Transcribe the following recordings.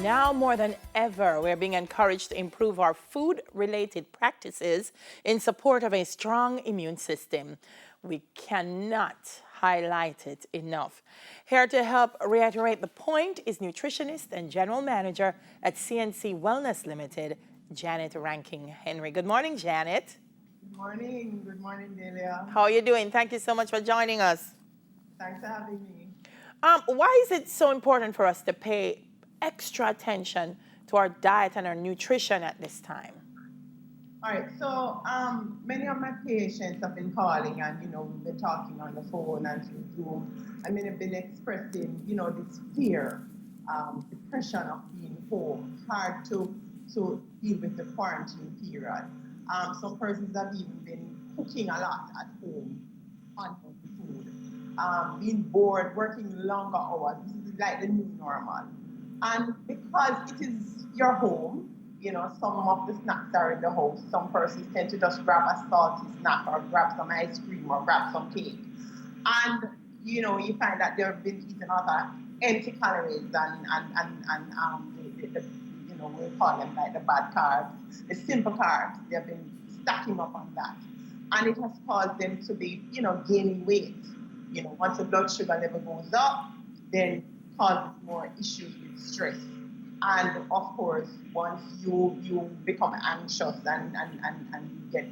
Now more than ever, we're being encouraged to improve our food-related practices in support of a strong immune system. We cannot highlight it enough. Here to help reiterate the point is nutritionist and general manager at CNC Wellness Limited, Janet Ranking Henry. Good morning, Janet. Good morning. Good morning, Delia. How are you doing? Thank you so much for joining us. Thanks for having me. Why is it so important for us to pay extra attention to our diet and our nutrition at this time? All right. So many of my patients have been calling, and we've been talking on the phone and through Zoom. I mean, have been expressing, this fear, depression of being home, hard to deal with the quarantine period. Some persons have even been cooking a lot at home, unhealthy food, being bored, working longer hours. This is like the new normal. And because it is your home, some of the snacks are in the house. Some persons tend to just grab a salty snack or grab some ice cream or grab some cake. And, you find that they've been eating other empty calories we call them like the bad carbs, the simple carbs. They've been stacking up on that. And it has caused them to be, gaining weight. Once the blood sugar level goes up, then causes more issues with stress. And of course, once you become anxious and you get,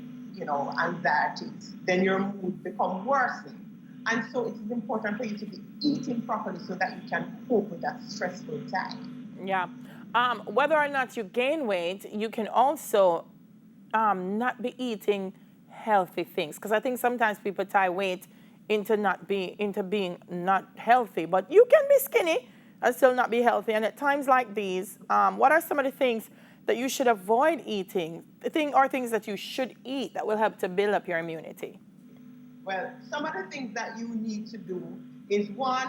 anxiety, then your mood becomes worsened. And so it is important for you to be eating properly so that you can cope with that stressful time. Yeah. Whether or not you gain weight, you can also not be eating healthy things. Because I think sometimes people tie weight into being not healthy. But you can be skinny and still not be healthy. And at times like these, what are some of the things that you should avoid eating? Things that you should eat that will help to build up your immunity? Well, some of the things that you need to do is one,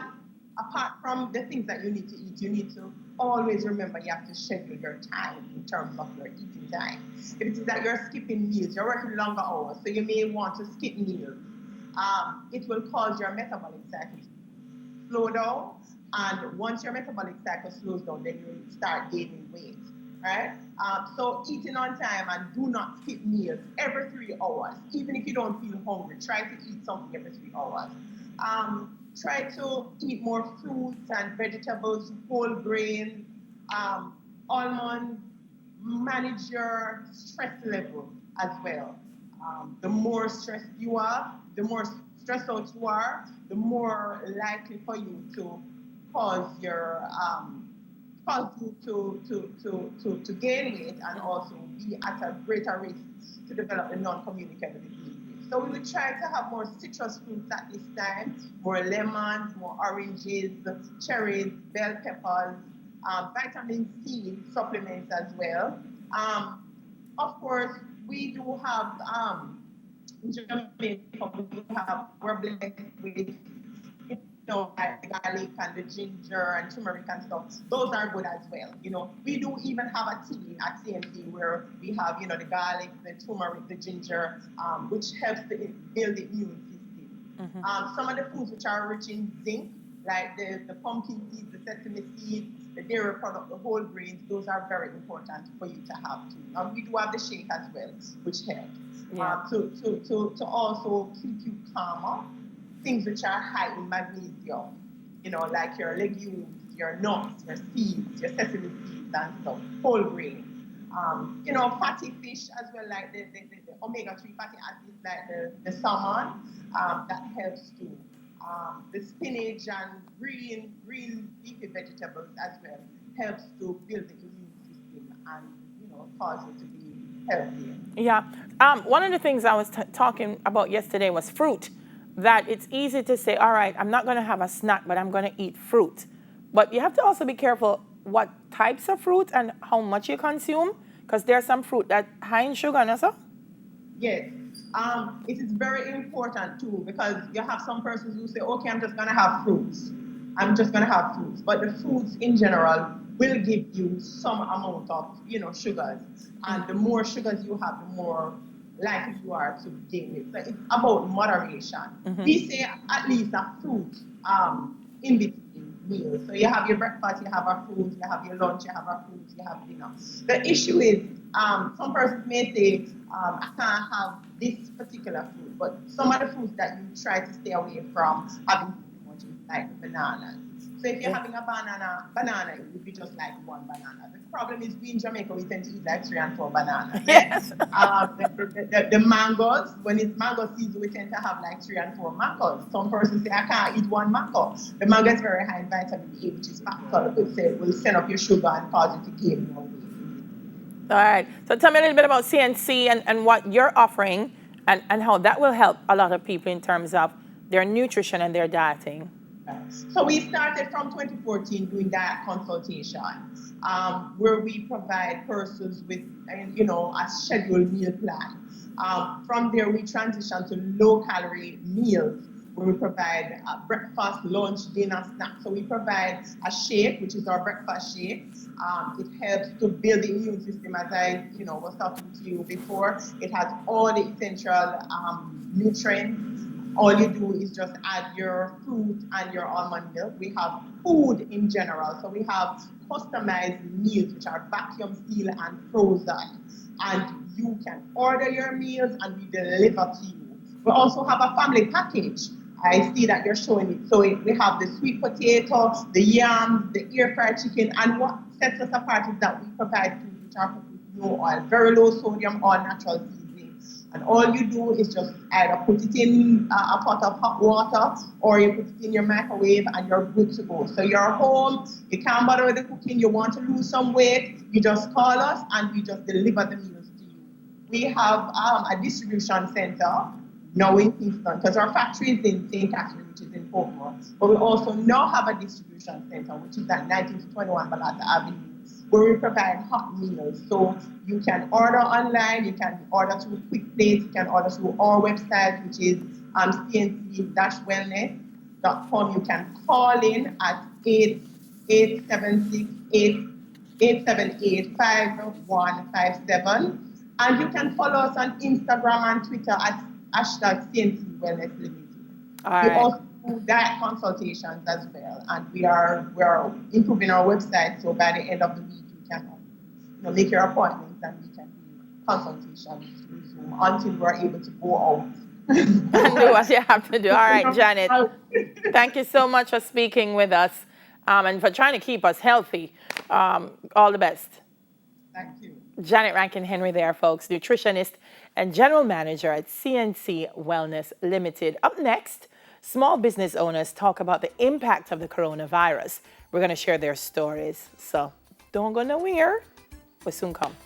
apart from the things that you need to eat, you need to always remember you have to schedule your time in terms of your eating time. If it is that you're skipping meals, you're working longer hours, so you may want to skip meals. It will cause your metabolic cycle to slow down, and once your metabolic cycle slows down, then you start gaining weight, right? So eating on time and do not skip meals every 3 hours. Even if you don't feel hungry, try to eat something every 3 hours. Try to eat more fruits and vegetables, whole grains, almonds. Manage your stress level as well. The more stressed you are, the more stressed out you are, the more likely for you to cause you to gain weight and also be at a greater risk to develop a non-communicable disease. So we would try to have more citrus fruits at this time, more lemons, more oranges, cherries, bell peppers, vitamin C supplements as well. Of course, we do have in Jamaica, we're blessed with like the garlic and the ginger and turmeric and stuff. Those are good as well. We do even have a tea at CMC where we have, the garlic, the turmeric, the ginger, which helps to build the immune system. Mm-hmm. Some of the foods which are rich in zinc, like the pumpkin seeds, the sesame seeds, the dairy product, the whole grains, those are very important for you to have too. We do have the shake as well, which helps. Yeah. To also keep you calmer. Things which are high in magnesium, like your legumes, your nuts, your seeds, your sesame seeds and stuff, whole grain. Fatty fish as well, like the omega-3 fatty acids, like the salmon, that helps too. The spinach and green leafy vegetables as well helps to build the immune system and, cause you to be healthier. Yeah. One of the things I was talking about yesterday was fruit. That it's easy to say, all right, I'm not going to have a snack, but I'm going to eat fruit. But you have to also be careful what types of fruit and how much you consume, because there's some fruit that high in sugar, no, sir? Yes. It is very important too, because you have some persons who say, okay, I'm just going to have fruits. I'm just going to have fruits. But the fruits in general will give you some amount of, sugars. And the more sugars you have, the more likely you are to gain weight. So it's about moderation. Mm-hmm. We say at least a fruit in between meals. So you have your breakfast, you have our fruit, you have your lunch, you have our fruit, you have dinner. The issue is some persons may say, I can't have this particular food, but some of the foods that you try to stay away from having too much is like bananas. So if you're having a banana, it would be just like one banana. The problem is we in Jamaica, we tend to eat like 3 and 4 bananas. Yes. The mangoes, when it's mango season, we tend to have like 3 and 4 mangoes. Some persons say, I can't eat one mango. The mango is very high in vitamin A, which is fat soluble, so it will send up your sugar and cause you to gain more weight. All right. So tell me a little bit about CNC and what you're offering and how that will help a lot of people in terms of their nutrition and their dieting. So we started from 2014 doing diet consultation, where we provide persons with, a scheduled meal plan. From there, we transitioned to low-calorie meals, where we provide breakfast, lunch, dinner, snack. So we provide a shake, which is our breakfast shake. It helps to build the immune system, as I, was talking to you before. It has all the essential nutrients. All you do is just add your fruit and your almond milk. We have food in general. So we have customized meals, which are vacuum sealed and frozen. And you can order your meals and we deliver to you. We also have a family package. I see that you're showing it. So we have the sweet potato, the yam, the air fried chicken. And what sets us apart is that we provide food which are cooked with no oil, very low sodium, all natural seasoning. And all you do is just either put it in a pot of hot water or you put it in your microwave and you're good to go. So you're home, you can't bother with the cooking, you want to lose some weight, you just call us and we just deliver the meals to you. We have a distribution center now in Kingston because our factory is in St. Catherine, which is in Portmore. But we also now have a distribution center, which is at 1921 Balata Avenue, where we provide hot meals. So you can order online, you can order through Quick Plates, you can order through our website, which is cnc-wellness.com. You can call in at 878-5157. And you can follow us on Instagram and Twitter at #CNC Wellness Limited. We also do diet consultations as well, and we are improving our website. So by the end of the week, you can make your appointments and we can do consultations through Zoom until we're able to go out and do what you have to do. All right, Janet. Thank you so much for speaking with us and for trying to keep us healthy. All the best. Thank you. Janet Rankin-Henry there, folks, nutritionist and general manager at CNC Wellness Limited. Up next, small business owners talk about the impact of the coronavirus. We're going to share their stories. So don't go nowhere. We'll soon come.